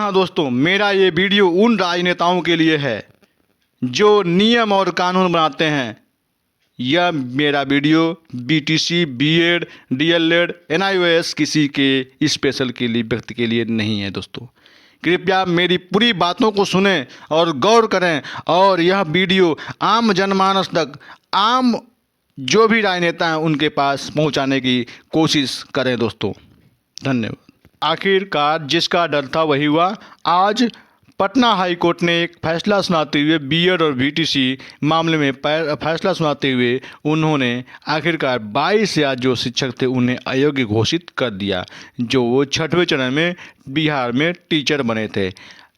हाँ दोस्तों, मेरा ये वीडियो उन राजनेताओं के लिए है जो नियम और कानून बनाते हैं। यह मेरा video BTC, BEd, DElEd, NIOS किसी के स्पेशल के लिए व्यक्ति के लिए नहीं है। दोस्तों कृपया मेरी पूरी बातों को सुनें और गौर करें और यह वीडियो आम जनमानस तक, आम जो भी राजनेता हैं उनके पास पहुंचाने की कोशिश करें। दोस्तों धन्यवाद। आखिरकार जिसका डर था वही हुआ। आज पटना हाई कोर्ट ने एक फैसला सुनाते हुए बीएड और बीटीसी मामले में फैसला सुनाते हुए उन्होंने आखिरकार 22 या जो शिक्षक थे उन्हें अयोग्य घोषित कर दिया, जो वो 6वें चरण में बिहार में टीचर बने थे।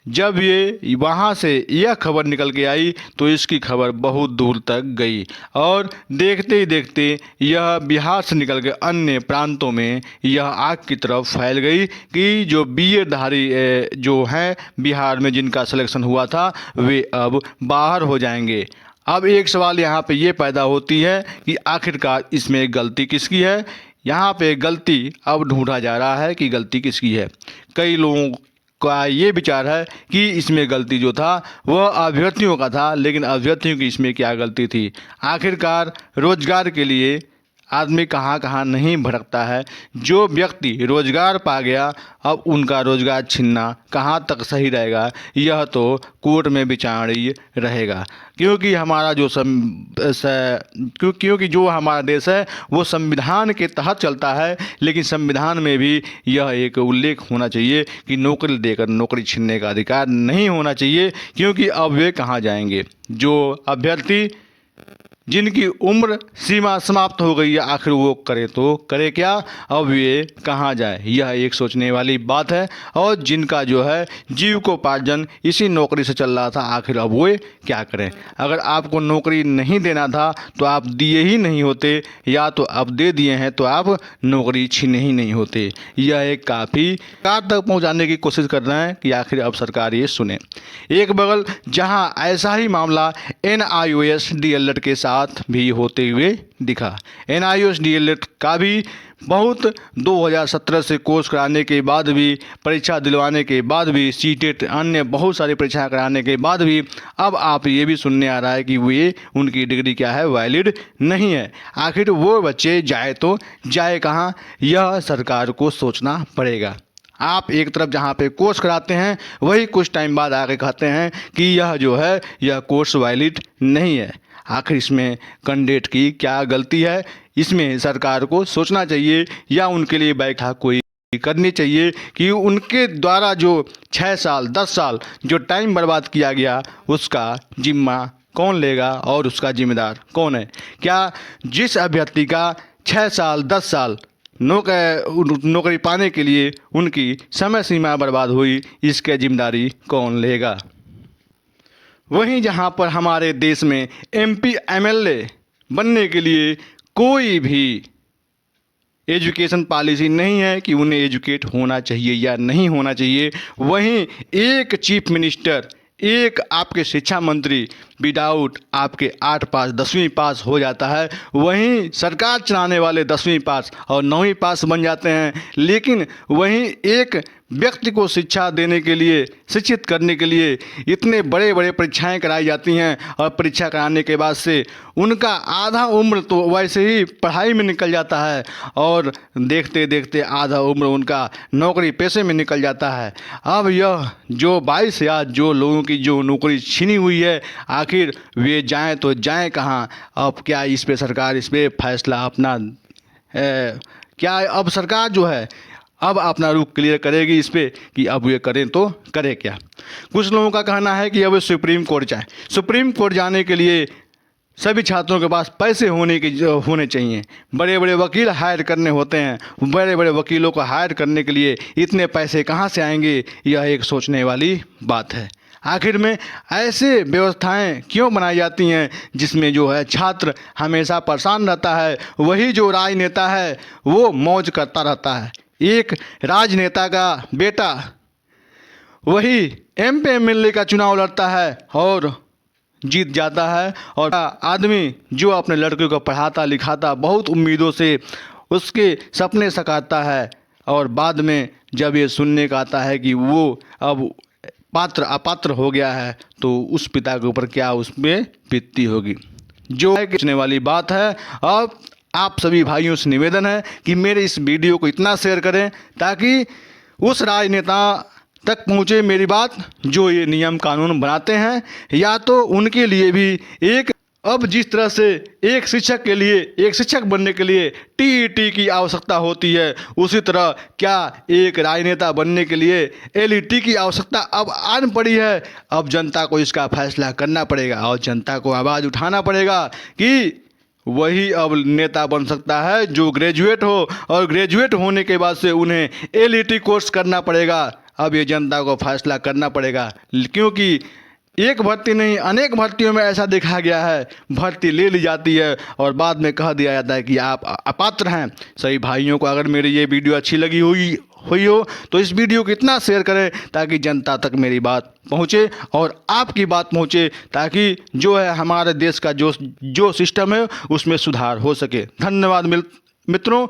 जब ये वहाँ से यह खबर निकल के आई तो इसकी खबर बहुत दूर तक गई और देखते ही देखते यह बिहार से निकल के अन्य प्रांतों में यह आग की तरफ फैल गई कि जो बीएधारी जो हैं बिहार में जिनका सिलेक्शन हुआ था वे अब बाहर हो जाएंगे। अब एक सवाल यहाँ पे ये पैदा होती है कि आखिरकार इसमें गलती किसकी है। यहाँ पे गलती अब ढूंढा जा रहा है कि गलती किसकी है। कई लोगों का ये विचार है कि इसमें गलती जो था वह अभ्यर्थियों का था, लेकिन अभ्यर्थियों की इसमें क्या गलती थी। आखिरकार रोजगार के लिए आदमी कहाँ कहाँ नहीं भटकता है। जो व्यक्ति रोजगार पा गया अब उनका रोजगार छीनना कहाँ तक सही रहेगा, यह तो कोर्ट में विचारणीय रहेगा। क्योंकि हमारा जो क्योंकि जो हमारा देश है वो संविधान के तहत चलता है, लेकिन संविधान में भी यह एक उल्लेख होना चाहिए कि नौकरी देकर नौकरी छीनने का अधिकार नहीं होना चाहिए। क्योंकि अब वे कहाँ जाएंगे, जो अभ्यर्थी जिनकी उम्र सीमा समाप्त हो गई है, आखिर वो करे तो करे क्या, अब ये कहाँ जाए, यह एक सोचने वाली बात है। और जिनका जो है जीविकोपार्जन इसी नौकरी से चल रहा था, आखिर अब वो क्या करें। अगर आपको नौकरी नहीं देना था तो आप दिए ही नहीं होते, या तो अब दे दिए हैं तो आप नौकरी छीने ही नहीं होते। यह एक काफ़ी सरकार तक पहुँचाने की कोशिश कर रहे हैं कि आखिर अब सरकार ये सुने। एक बगल जहाँ ऐसा ही मामला एनआईओएस डीएलएड के साथ भी होते हुए दिखा। एनआईओएस डीएलएड का भी बहुत 2017 से कोर्स कराने के बाद भी, परीक्षा दिलवाने के बाद भी, सीटेट अन्य बहुत सारी परीक्षा कराने के बाद भी अब आप ये भी सुनने आ रहा है कि वे उनकी डिग्री क्या है, वैलिड नहीं है। आखिर वो बच्चे जाए तो जाए कहाँ, यह सरकार को सोचना पड़ेगा। आप एक तरफ जहाँ पे कोर्स कराते हैं वही कुछ टाइम बाद आके कहते हैं कि यह जो है यह कोर्स वैलिड नहीं है। आखिर इसमें कैंडिडेट की क्या गलती है, इसमें सरकार को सोचना चाहिए या उनके लिए बैठक कोई करनी चाहिए कि उनके द्वारा जो 6 साल 10 साल जो टाइम बर्बाद किया गया उसका जिम्मा कौन लेगा और उसका जिम्मेदार कौन है। क्या जिस अभ्यर्थी का 6 साल 10 साल नौकरी पाने के लिए उनकी समय सीमा बर्बाद हुई, इसकी जिम्मेदारी कौन लेगा। वहीं जहां पर हमारे देश में एमपी एमएलए बनने के लिए कोई भी एजुकेशन पॉलिसी नहीं है कि उन्हें एजुकेट होना चाहिए या नहीं होना चाहिए, वहीं एक चीफ मिनिस्टर, एक आपके शिक्षा मंत्री विदाउट आपके 8 पास 10वीं पास हो जाता है, वहीं सरकार चलाने वाले 10वीं पास और 9वीं पास बन जाते हैं। लेकिन वहीं एक व्यक्ति को शिक्षा देने के लिए, शिक्षित करने के लिए इतने बड़े बड़े परीक्षाएं कराई जाती हैं और परीक्षा कराने के बाद से उनका आधा उम्र तो वैसे ही पढ़ाई में निकल जाता है और देखते देखते आधा उम्र उनका नौकरी पेशे में निकल जाता है। अब यह जो 22 या जो लोगों की जो नौकरी छीनी हुई है, आखिर वे जाएं तो जाएं कहाँ। अब क्या इस पे सरकार इस पे फैसला अपना क्या अब सरकार जो है अब अपना रुख क्लियर करेगी इस पे कि अब ये करें तो करें क्या। कुछ लोगों का कहना है कि अब सुप्रीम कोर्ट जाए। सुप्रीम कोर्ट जाने के लिए सभी छात्रों के पास पैसे होने चाहिए। बड़े बड़े वकील हायर करने होते हैं। बड़े बड़े वकीलों को हायर करने के लिए इतने पैसे कहाँ से आएंगे, यह एक सोचने वाली बात है। आखिर में ऐसे व्यवस्थाएं क्यों बनाई जाती हैं जिसमें जो है छात्र हमेशा परेशान रहता है, वही जो राजनेता है वो मौज करता रहता है। एक राजनेता का बेटा वही एमपी एमएलए का चुनाव लड़ता है और जीत जाता है, और आदमी जो अपने लड़के को पढ़ाता लिखाता बहुत उम्मीदों से उसके सपने सकाता है और बाद में जब ये सुनने का आता है कि वो अब पात्र अपात्र हो गया है तो उस पिता के ऊपर क्या उसमें बीतती होगी, जो है सोचने वाली बात है। अब आप सभी भाइयों से निवेदन है कि मेरे इस वीडियो को इतना शेयर करें ताकि उस राजनेता तक पहुँचे मेरी बात जो ये नियम कानून बनाते हैं, या तो उनके लिए भी एक, अब जिस तरह से एक शिक्षक के लिए, एक शिक्षक बनने के लिए टीईटी की आवश्यकता होती है, उसी तरह क्या एक राजनेता बनने के लिए एलईटी की आवश्यकता अब आन पड़ी है। अब जनता को इसका फैसला करना पड़ेगा और जनता को आवाज़ उठाना पड़ेगा कि वही अब नेता बन सकता है जो ग्रेजुएट हो, और ग्रेजुएट होने के बाद से उन्हें एलईटी कोर्स करना पड़ेगा। अब ये जनता को फैसला करना पड़ेगा, क्योंकि एक भर्ती नहीं अनेक भर्तियों में ऐसा देखा गया है, भर्ती ले ली जाती है और बाद में कह दिया जाता है कि आप अपात्र हैं। सही भाइयों को अगर मेरी ये वीडियो अच्छी लगी हुई हो तो इस वीडियो को इतना शेयर करें ताकि जनता तक मेरी बात पहुंचे और आपकी बात पहुंचे, ताकि जो है हमारे देश का जो सिस्टम है उसमें सुधार हो सके। धन्यवाद मित्रों।